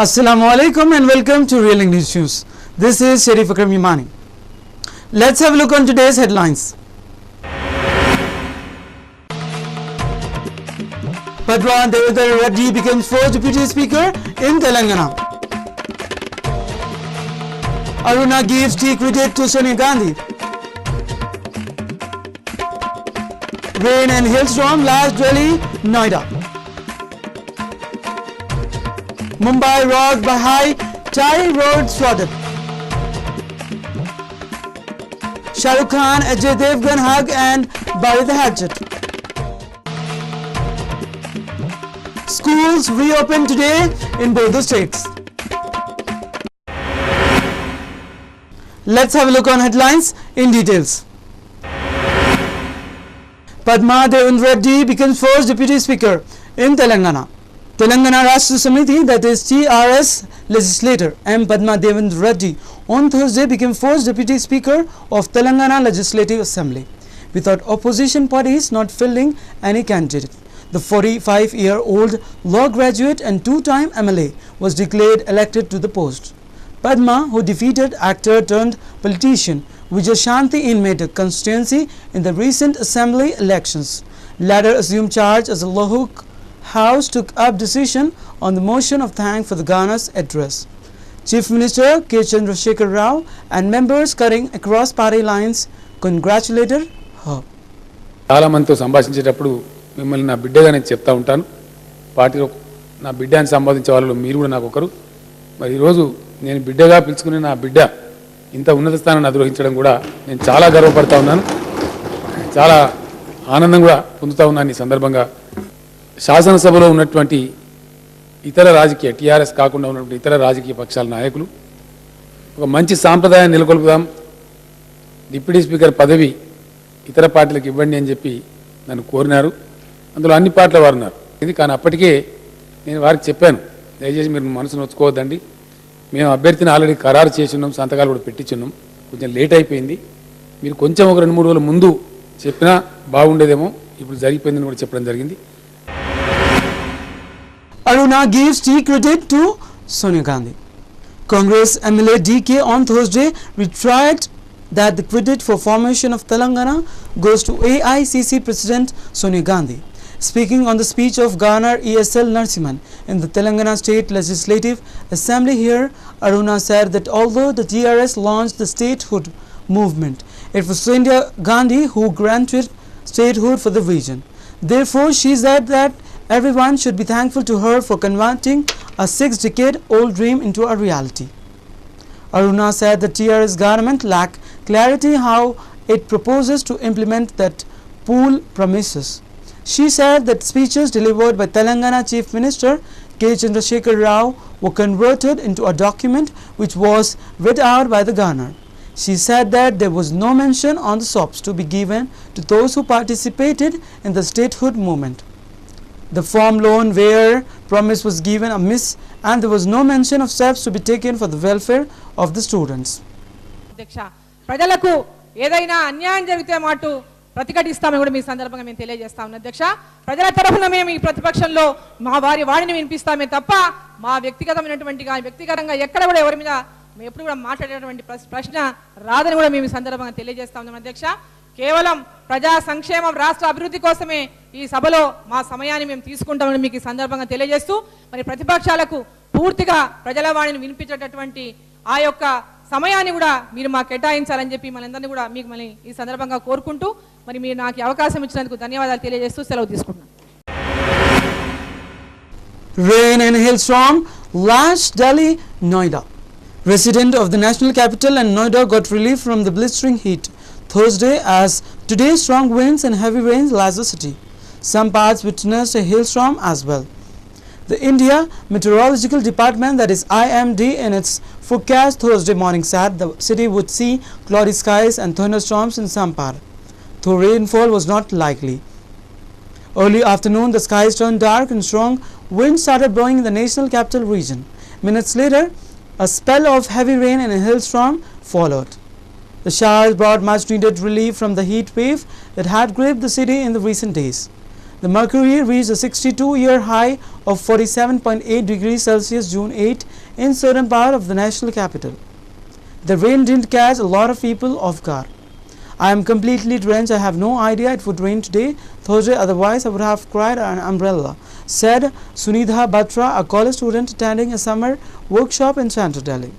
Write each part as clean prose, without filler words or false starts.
Assalamu alaikum and welcome to Real English News. This is Sharif Akram Yamani. Let's have a look on today's headlines. Padma Devendra Reddy becomes first Deputy Speaker in Telangana. Aruna gives tea credit to Sonia Gandhi. Rain and hailstorm last Delhi, Noida. Mumbai rocked by high tide, roads flooded. Shah Rukh Khan, Ajay Devgan hug and bury the hatchet. Schools reopened today in both the states. Let's have a look on headlines in details. Padma Devendra Reddy becomes first Deputy Speaker in Telangana. Telangana Rashtra Samiti, that is TRS legislator M. Padma Devendra Reddy, on Thursday became first Deputy Speaker of Telangana Legislative Assembly, without opposition parties not filling any candidate. The 45-year-old law graduate and two-time MLA was declared elected to the post. Padma, who defeated actor turned politician Vijay Shanti in Medak constituency in the recent assembly elections, later assumed charge as the Lohuk House took up decision on the motion of thanks for the Ghana's address. Chief Minister K. Chandrasekhar Rao and members cutting across party lines congratulated her. చాలా మందితో సంభాషించేటప్పుడు మిమ్మల్ని నా బిడ్డగా నేను చెప్తా ఉంటాను. పార్టీలో నా బిడ్డ అని సంబోధించే వాళ్ళు మీరు కూడా నాకు ఒకరు. మరి ఈరోజు నేను బిడ్డగా పిలుచుకునే నా బిడ్డ ఇంత ఉన్నత స్థానాన్ని అధిరోహించడం కూడా నేను చాలా గర్వపడతా ఉన్నాను. చాలా ఆనందం కూడా పొందుతా ఉన్నాను ఈ సందర్భంగా. శాసనసభలో ఉన్నటువంటి ఇతర రాజకీయ టీఆర్ఎస్ కాకుండా ఉన్నటువంటి ఇతర రాజకీయ పక్షాల నాయకులు ఒక మంచి సాంప్రదాయాన్ని నెలకొల్పుదాం, డిప్యూటీ స్పీకర్ పదవి ఇతర పార్టీలకు ఇవ్వండి అని చెప్పి నన్ను కోరినారు. అందులో అన్ని పార్టీల వారు ఉన్నారు. ఇది కానీ అప్పటికే నేను వారికి చెప్పాను, దయచేసి మీరు మనసు నొచ్చుకోవద్దండి, మేము అభ్యర్థిని ఆల్రెడీ ఖరారు చేసి ఉన్నాం, సంతకాలు కూడా పెట్టించున్నాం, కొంచెం లేట్ అయిపోయింది, మీరు కొంచెం ఒక 2-3 రోజుల ముందు చెప్పినా బాగుండేదేమో, ఇప్పుడు జరిగిపోయిందని కూడా చెప్పడం జరిగింది. Aruna gives tea credit to Sonia Gandhi. Congress MLA DK on Thursday retried that the credit for formation of Telangana goes to AICC President Sonia Gandhi. Speaking on the speech of Governor ESL Narasimhan in the Telangana State Legislative Assembly here, Aruna said that although the TRS launched the statehood movement, it was Sonia Gandhi who granted statehood for the region. Therefore, she said that everyone should be thankful to her for converting a 6-decade-old dream into a reality. Aruna said the TRS government lacked clarity how it proposes to implement that pool promises. She said that speeches delivered by Telangana Chief Minister K. Chandrasekhar Rao were converted into a document which was read out by the governor. She said that there was no mention on the SOPs to be given to those who participated in the statehood movement. The farm loan where promise was given a miss, and there was no mention of steps to be taken for the welfare of the students. అధ్యక్ష, ప్రజలకు ఏదైనా అన్యాయం జరిగితే మాటు ప్రతిఘటిస్తామని కూడా మీ సందర్భంగా మేము తెలియజేస్తా ఉన్నాం. అధ్యక్ష, ప్రజల తరఫున మేము ఈ ప్రతిపక్షంలో మా వాడిని వినిపిస్తామే తప్ప మా వ్యక్తిగతంగా ఎక్కడ కూడా ఎవరి మీద మేము ఎప్పుడు కూడా మాట్లాడేటువంటి ప్రశ్న రాదని కూడా మేము ఈ సందర్భంగా తెలియజేస్తా ఉన్నాం. అధ్యక్ష, కేవలం ప్రజా సంక్షేమం రాష్ట్ర అభివృద్ధి కోసమే ఈ సభలో మా సమయాన్ని మేము తీసుకుంటామని మీకు ఈ సందర్భంగా తెలియజేస్తూ, మరి ప్రతిపక్షాలకు పూర్తిగా ప్రజల వాణిని వినిపించేటటువంటి ఆ యొక్క సమయాన్ని కూడా మీరు మాకు కేటాయించాలని చెప్పి మనందరినీ కూడా మీకు మళ్ళీ ఈ సందర్భంగా కోరుకుంటూ, మరి మీరు నాకు అవకాశం ఇచ్చినందుకు ధన్యవాదాలు తెలియజేస్తూ సెలవు తీసుకుంటున్నాను. Rain and hailstorm lashed Delhi, Noida. Residents of the national capital and Noida got relief from the blistering heat Thursday as today strong winds and heavy rains lashed the city. Some parts witnessed a hailstorm as well. The India Meteorological Department, that is IMD, in its forecast Thursday morning said the city would see cloudy skies and thunderstorms in some parts, though rainfall was not likely. Early afternoon, the skies turned dark and strong winds started blowing in the national capital region. Minutes later, a spell of heavy rain and a hailstorm followed. The showers brought much needed relief from the heat wave that had gripped the city in the recent days. The mercury reached a 62-year high of 47.8 degrees Celsius June 8 in certain part of the national capital. The rain didn't catch a lot of people off guard. I am completely drenched. I have no idea it would rain today, Thursday, otherwise I would have cried an umbrella, said Sunidha Batra, a college student attending a summer workshop in Central Delhi.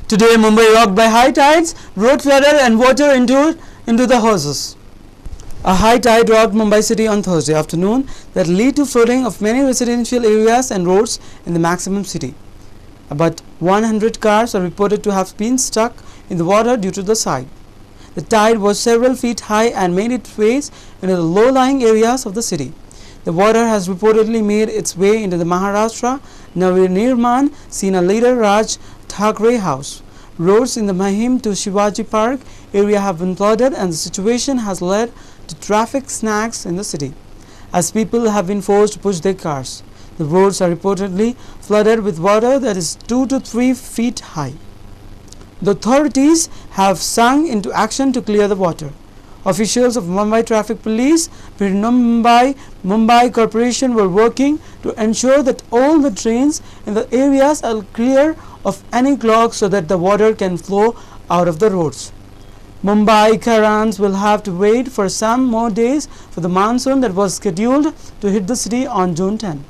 Today, Mumbai rocked by high tides, road flooded and water into the houses. A high tide rocked Mumbai city on Thursday afternoon that led to flooding of many residential areas and roads in the maximum city. About 100 cars are reported to have been stuck in the water due to the tide. The tide was several feet high and made its way into the low-lying areas of the city. The water has reportedly made its way into the Maharashtra Nirman Sena leader Raj Thackeray house. Roads in the Mahim to Shivaji Park area have been flooded and the situation has led to traffic snags in the city, as people have been forced to push their cars. The roads are reportedly flooded with water that is 2 to 3 feet high. The authorities have sung into action to clear the water. Officials of Mumbai Traffic Police, Mumbai Corporation were working to ensure that all the drains in the areas are clear of any clogs so that the water can flow out of the roads. Mumbai Karans will have to wait for some more days for the monsoon that was scheduled to hit the city on June 10.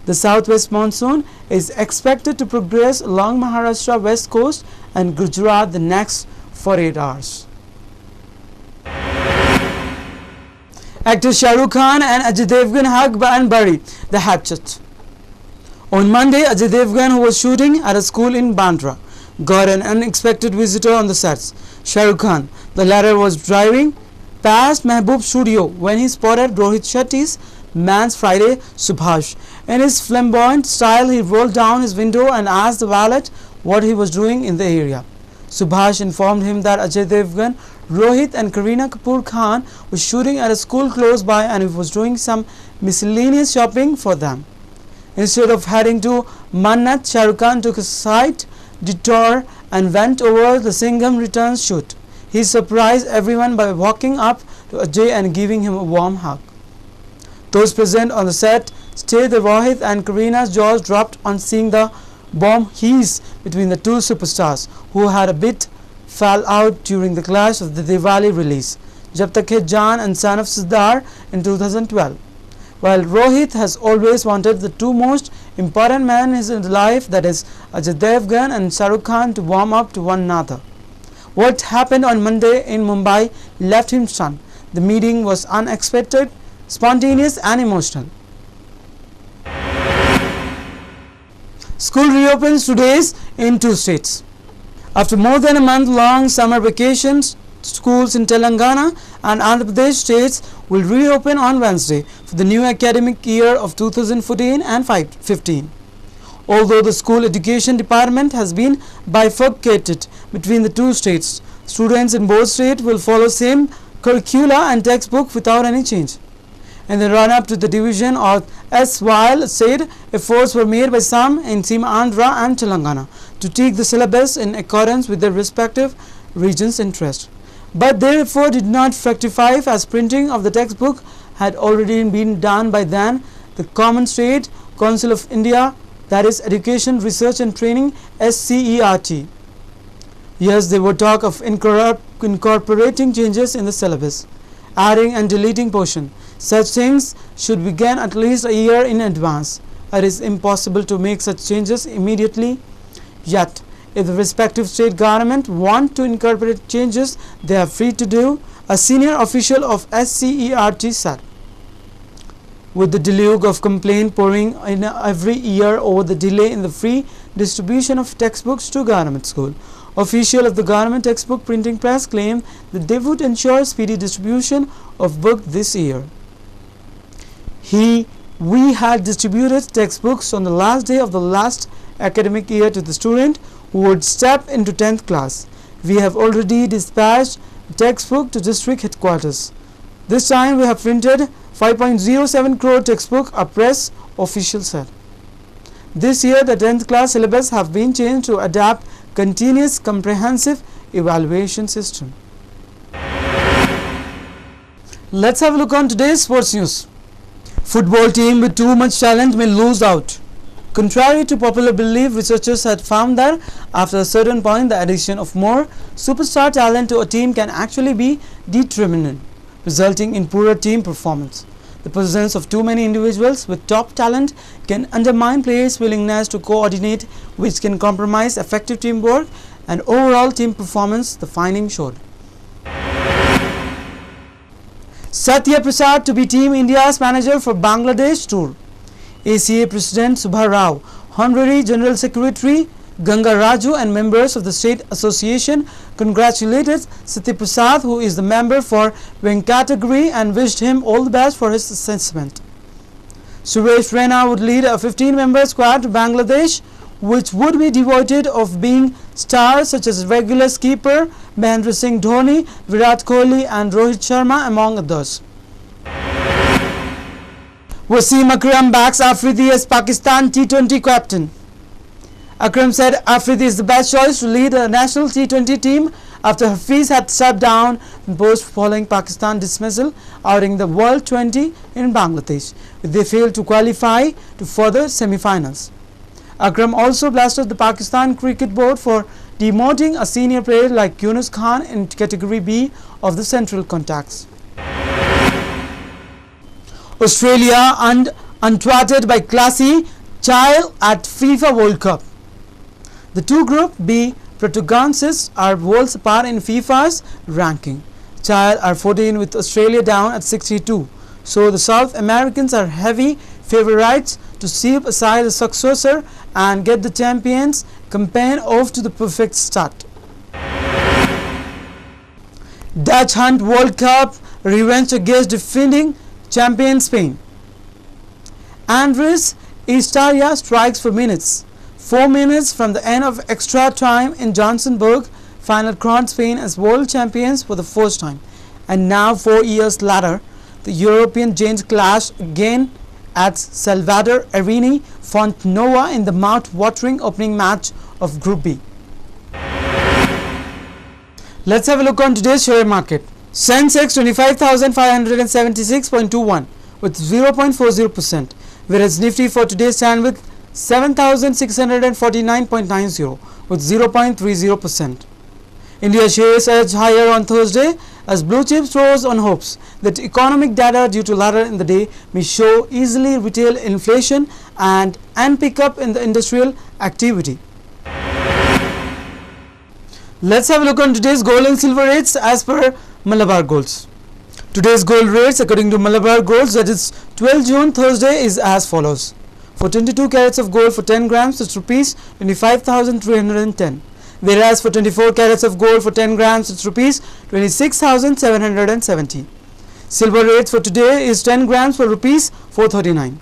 The southwest monsoon is expected to progress along Maharashtra west coast and Gujarat the next 48 hours. Actors Shah Rukh Khan and Ajay Devgan hug and bury the hatchet. On Monday, Ajay Devgan, who was shooting at a school in Bandra, got an unexpected visitor on the sets. Shah Rukh Khan, the latter, was driving past Mehboob studio when he spotted Rohit Shetty's man's Friday Subhash. In his flamboyant style, he rolled down his window and asked the valet what he was doing in the area. Subhash informed him that Ajay Devgan, Rohit and Kareena Kapoor Khan was shooting at a school close by and he was doing some miscellaneous shopping for them. Instead of heading to Mannat, Shah Rukh Khan took a side detour and went over the Singham returns shoot. He surprised everyone by walking up to Ajay and giving him a warm hug. Those present on the set stated that Rohit and Kareena's jaws dropped on seeing the bomb hiss between the two superstars, who had a bit fall out during the clash of the Diwali release, Jab Tak Hai Jaan and Son of Sardar in 2012. While Rohit has always wanted the two most important men in his life, that is Ajay Devgan and Shah Rukh Khan, to warm up to one another. What happened on Monday in Mumbai left him stunned. The meeting was unexpected, spontaneous and emotional. School reopens today in 2 states. After more than a month-long summer vacations, schools in Telangana and Andhra Pradesh states will reopen on Wednesday for the new academic year of 2014 and 15. Although the school education department has been bifurcated between the two states, students in both states will follow same curricula and textbook without any change. In the run-up to the division of while state efforts were made by some in Seema Andhra and Telangana to tweak the syllabus in accordance with their respective regions' interest. But their effort did not fructify, as printing of the textbook had already been done by then the Common State Council of India, that is Education, Research and Training, SCERT. Yes, there were talk of incorporating changes in the syllabus, adding and deleting portion. Such things should begin at least a year in advance. It is impossible to make such changes immediately. Yet, if the respective state government want to incorporate changes, they are free to do, a senior official of SCERT said. With the deluge of complaint pouring in every year over the delay in the free distribution of textbooks to government school, official of the government textbook printing press claimed that they would ensure speedy distribution of book this year. We had distributed textbooks on the last day of the last academic year to the student who would step into 10th class. We have already dispatched textbook to district headquarters. This time we have printed 5.07 crore textbook, a press official said. This year the 10th class syllabus have been changed to adapt continuous comprehensive evaluation system. Let's have a look on today's sports news. Football team with too much talent may lose out. Contrary to popular belief, researchers had found that after a certain point, the addition of more superstar talent to a team can actually be detrimental, resulting in poorer team performance. The presence of too many individuals with top talent can undermine players' willingness to coordinate, which can compromise effective teamwork and overall team performance, the finding showed. Satya Prasad to be Team India's manager for Bangladesh tour. ACA President Subha Rao, Honorary General Secretary Ganga Raju and members of the State Association congratulated Satya Prasad, who is the member for Venkatagiri, and wished him all the best for his assessment. Suresh Raina would lead a 15-member squad to Bangladesh, which would be devoid of being stars such as regular skipper Mahendra Singh Dhoni, Virat Kohli and Rohit Sharma among others. Wasim Akram backs Afridi as Pakistan T20 captain. Akram said Afridi is the best choice to lead a national T20 team after Hafiz had stepped down in post following Pakistan dismissal outing the World 20 in Bangladesh, where they failed to qualify to further semi-finals. Akram also blasted the Pakistan Cricket Board for demoting a senior player like Yunus Khan in category B of the central contacts. Australia untwatted by classy Chile at FIFA World Cup. The two Group B protagonists are worlds apart in FIFA's ranking. Chile are 14 with Australia down at 62. So the South Americans are heavy favorites to sweep aside the successor and get the champions campaign off to the perfect start. Dutch hunt World Cup revenge against defending champion Spain. Andres Estaria strikes for minutes. 4 minutes from the end of extra time in Johnsonburg, final crowned Spain as world champions for the first time. And now 4 years later, the European giants clash again at Salvador Arini Fontnova in the mouth-watering opening match of Group B. Let's have a look on today's share market. Sensex 25,576.21 with 0.40%, whereas Nifty for today stand with 7,649.90 with 0.30%. India shares edged higher on Thursday as blue chips rose on hopes that economic data due to later in the day may show easily retail inflation and pick up in the industrial activity. Let's have a look on today's gold and silver rates as per Malabar Golds. Today's gold rates according to Malabar Golds, that is 12 June Thursday, is as follows. For 22 carats of gold for 10 grams it's rupees 25,310. Whereas for 24 carats of gold for 10 grams it's rupees 26,770. Silver rates for today is 10 grams for rupees 439.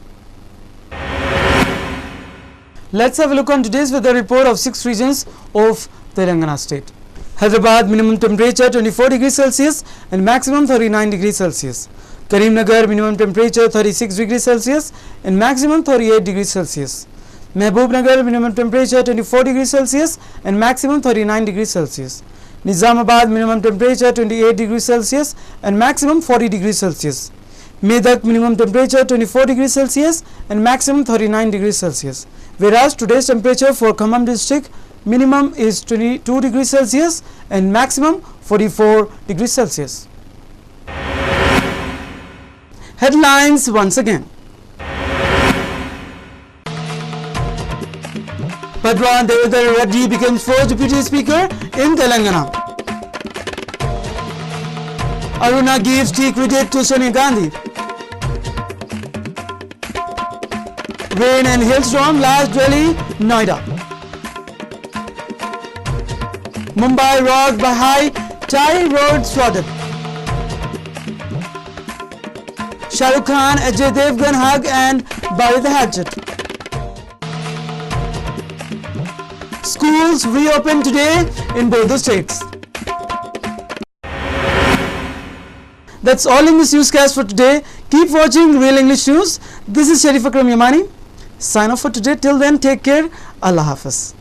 Let's have a look on today's weather report of 6 regions of Telangana state. Hyderabad minimum temperature 24 degrees Celsius and maximum 39 degrees Celsius. Karimnagar minimum temperature 36 degrees Celsius and maximum 38 degrees Celsius. Mehbubnagar minimum temperature 24 degrees Celsius and maximum 39 degrees Celsius. Nizamabad minimum temperature 28 degrees Celsius and maximum 40 degrees Celsius. Medak minimum temperature 24 degrees Celsius and maximum 39 degrees Celsius. Whereas today's temperature for Khammam district minimum is 22 degrees Celsius and maximum 44 degrees Celsius. Headlines once again. Padwan Devendra Reddy becomes first Deputy Speaker in Telangana. Aruna gives tea credit to Sonia Gandhi. Rain and hailstorm last Delhi, Noida. Mumbai rocked by high tide road flooded. Shah Rukh Khan, Ajay Devgan hug and bury the hatchet. Schools reopen today in both the states. That's all in this newscast for today. Keep watching Real English News. This is Sharif Akram Yamani. Sign off for today. Till then, take care. Allah Hafiz.